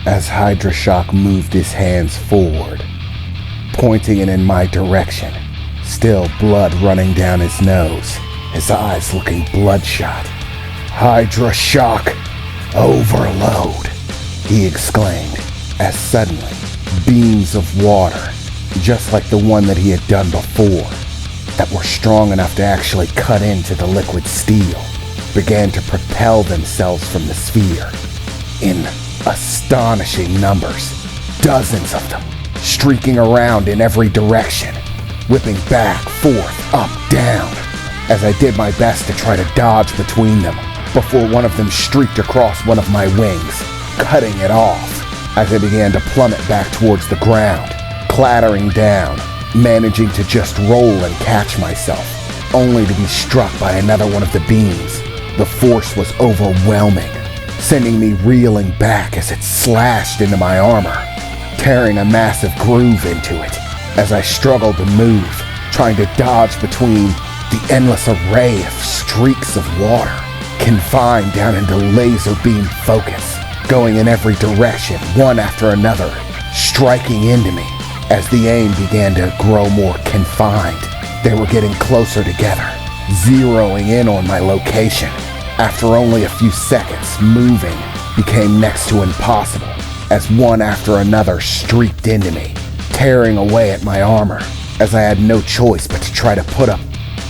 as Hydra-Shock moved his hands forward, pointing it in my direction, still blood running down his nose, his eyes looking bloodshot. "Hydra-Shock overload," he exclaimed, as suddenly beams of water, just like the one that he had done before, that were strong enough to actually cut into the liquid steel, began to propel themselves from the sphere in astonishing numbers, dozens of them, streaking around in every direction, whipping back, forth, up, down, as I did my best to try to dodge between them before one of them streaked across one of my wings, cutting it off as I began to plummet back towards the ground, clattering down, managing to just roll and catch myself, only to be struck by another one of the beams. The force was overwhelming, sending me reeling back as it slashed into my armor, tearing a massive groove into it as I struggled to move, trying to dodge between the endless array of streaks of water, confined down into laser beam focus, going in every direction, one after another, striking into me. As the aim began to grow more confined, they were getting closer together, zeroing in on my location. After only a few seconds, moving became next to impossible, as one after another streaked into me, tearing away at my armor, as I had no choice but to try to put up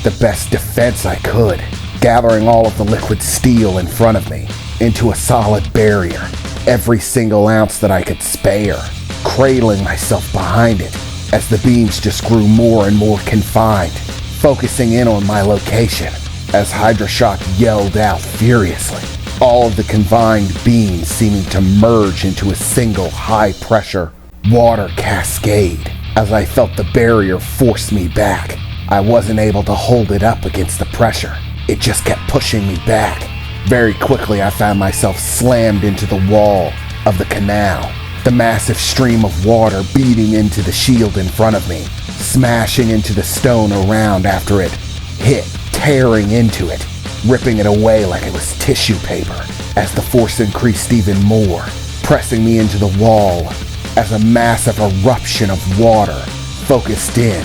the best defense I could, gathering all of the liquid steel in front of me into a solid barrier, every single ounce that I could spare, cradling myself behind it as the beams just grew more and more confined, focusing in on my location as Hydra-Shock yelled out furiously, all of the confined beams seeming to merge into a single high-pressure water cascade. As I felt the barrier force me back, I wasn't able to hold it up against the pressure. It just kept pushing me back. Very quickly, I found myself slammed into the wall of the canal, the massive stream of water beating into the shield in front of me, smashing into the stone around after it hit, tearing into it, ripping it away like it was tissue paper, as the force increased even more, pressing me into the wall as a massive eruption of water focused in,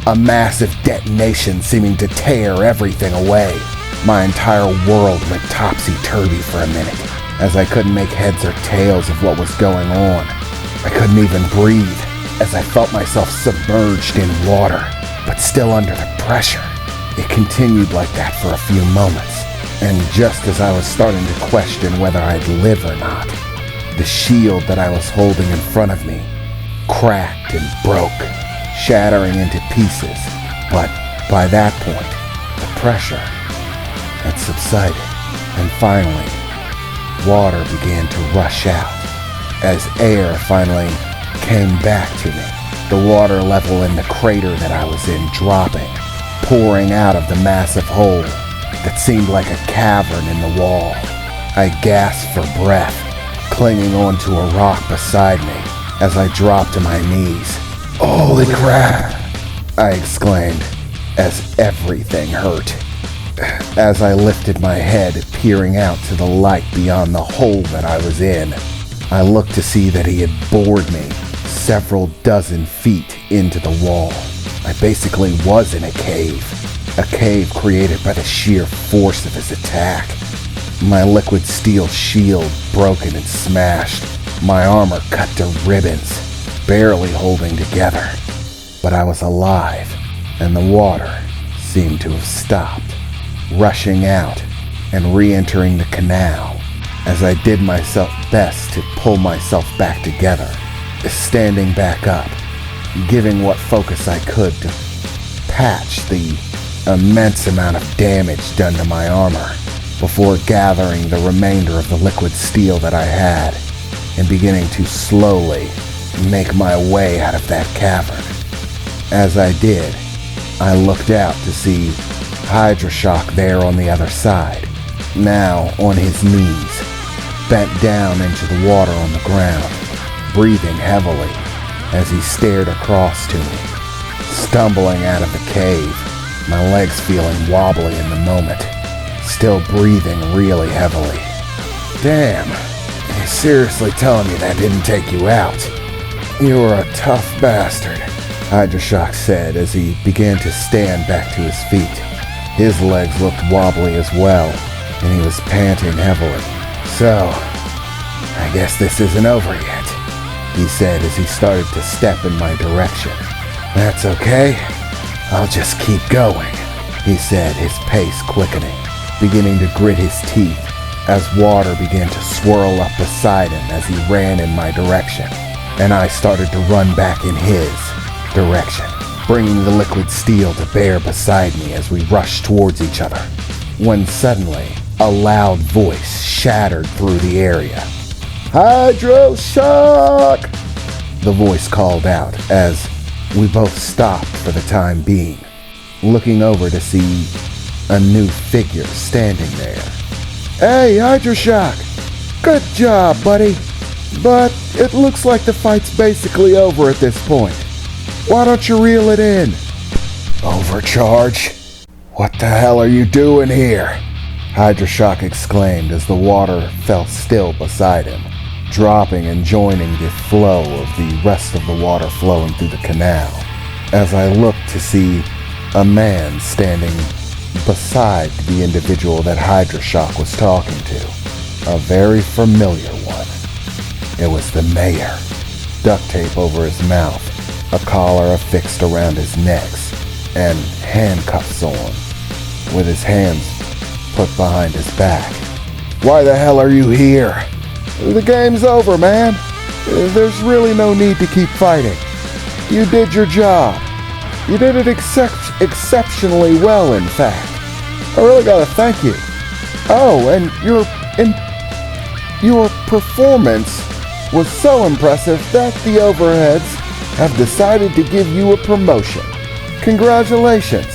a massive detonation seeming to tear everything away. My entire world went topsy-turvy for a minute, as I couldn't make heads or tails of what was going on. I couldn't even breathe, as I felt myself submerged in water, but still under the pressure. It continued like that for a few moments, and just as I was starting to question whether I'd live or not, the shield that I was holding in front of me cracked and broke, shattering into pieces. But by that point, the pressure had subsided, and finally, water began to rush out as air finally came back to me, the water level in the crater that I was in dropping, pouring out of the massive hole that seemed like a cavern in the wall. I gasped for breath, clinging onto a rock beside me as I dropped to my knees. "Holy crap!" I exclaimed, as everything hurt. As I lifted my head, peering out to the light beyond the hole that I was in, I looked to see that he had bored me several dozen feet into the wall. I basically was in a cave created by the sheer force of his attack. My liquid steel shield broken and smashed, my armor cut to ribbons, barely holding together. But I was alive, and the water seemed to have stopped, rushing out and re-entering the canal as I did my best to pull myself back together, standing back up, giving what focus I could to patch the immense amount of damage done to my armor before gathering the remainder of the liquid steel that I had and beginning to slowly make my way out of that cavern. As I did, I looked out to see Hydra-Shock there on the other side, now on his knees, bent down into the water on the ground, breathing heavily as he stared across to me, stumbling out of the cave, my legs feeling wobbly in the moment, still breathing really heavily. Damn, You seriously telling me that didn't take you out? You're a tough bastard, Hydroshock said as he began to stand back to his feet. His legs looked wobbly as well, and he was panting heavily. So, I guess this isn't over yet, he said as he started to step in my direction. That's okay. I'll just keep going, he said, his pace quickening, beginning to grit his teeth as water began to swirl up beside him as he ran in my direction, and I started to run back in his direction, bringing the liquid steel to bear beside me as we rushed towards each other, when suddenly a loud voice shattered through the area. Hydroshock! The voice called out as we both stopped for the time being, looking over to see a new figure standing there. Hey, Hydroshock! Good job, buddy! But it looks like the fight's basically over at this point. Why don't you reel it in? Overcharge? What the hell are you doing here? Hydroshock exclaimed as the water fell still beside him, dropping and joining the flow of the rest of the water flowing through the canal, as I looked to see a man standing beside the individual that Hydroshock was talking to. A very familiar one. It was the mayor. Duct tape over his mouth, a collar affixed around his necks, and handcuffs on, with his hands put behind his back. Why the hell are you here? The game's over, man. There's really no need to keep fighting. You did your job. You did it exceptionally well, in fact. I really gotta thank you. Oh, and your performance was so impressive that the overheads have decided to give you a promotion. Congratulations.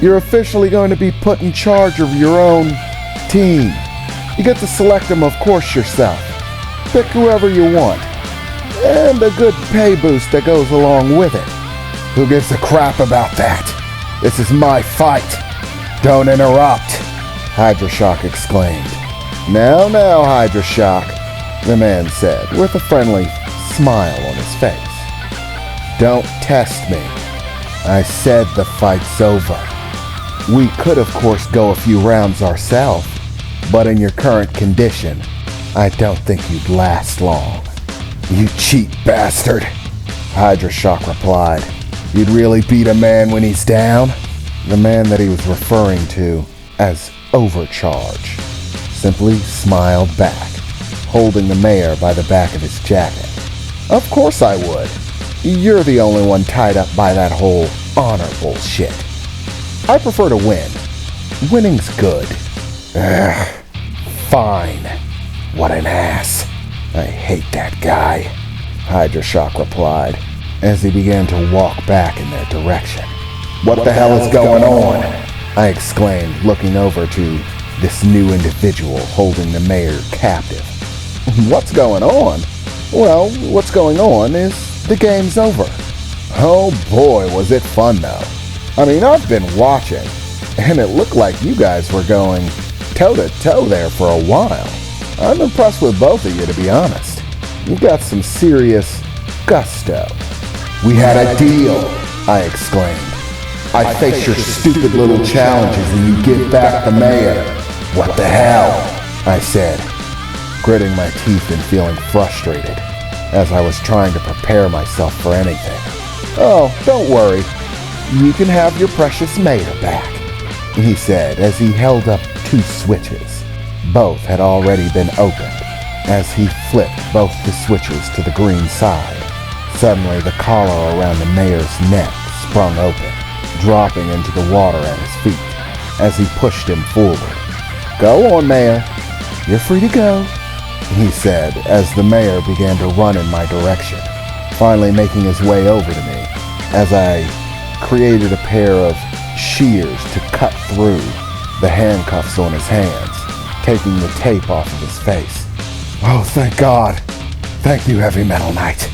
You're officially going to be put in charge of your own team. You get to select them, of course, yourself. Pick whoever you want. And a good pay boost that goes along with it. Who gives a crap about that? This is my fight. Don't interrupt, Hydroshock exclaimed. Now, Hydroshock, the man said, with a friendly smile on his face. Don't test me. I said the fight's over. We could, of course, go a few rounds ourselves, but in your current condition, I don't think you'd last long. You cheap bastard, Hydroshock replied. You'd really beat a man when he's down? The man that he was referring to as Overcharge simply smiled back, holding the mayor by the back of his jacket. Of course I would. You're the only one tied up by that whole honor bullshit. I prefer to win. Winning's good. Ugh, fine. What an ass. I hate that guy, Hydroshock replied, as he began to walk back in their direction. What the hell is going on? I exclaimed, looking over to this new individual holding the mayor captive. What's going on? Well, what's going on is the game's over. Oh boy, was it fun though. I mean, I've been watching, and it looked like you guys were going toe-to-toe there for a while. I'm impressed with both of you, to be honest. You've got some serious gusto. We had a deal, I exclaimed. I face your stupid little challenges and you give back the mayor. What the hell? I said, gritting my teeth and feeling frustrated as I was trying to prepare myself for anything. Oh, don't worry. You can have your precious mayor back, he said as he held up 2 switches. Both had already been opened as he flipped both the switches to the green side. Suddenly, the collar around the mayor's neck sprung open, dropping into the water at his feet as he pushed him forward. Go on, Mayor. You're free to go, he said as the mayor began to run in my direction, finally making his way over to me as I created a pair of shears to cut through the handcuffs on his hands, taking the tape off of his face. Oh, thank God. Thank you, Heavy Metal Knight.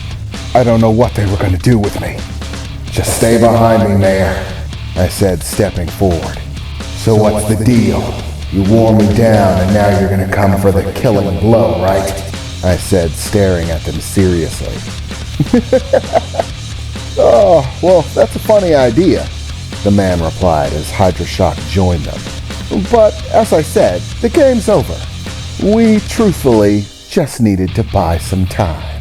I don't know what they were going to do with me. Just stay behind me, Mayor, I said, stepping forward. So what's the deal? You wore me down and now you're going to come for the killing blow, right? I said, staring at them seriously. Oh, well, that's a funny idea, the man replied as Hydroshock joined them. But, as I said, the game's over. We, truthfully, just needed to buy some time.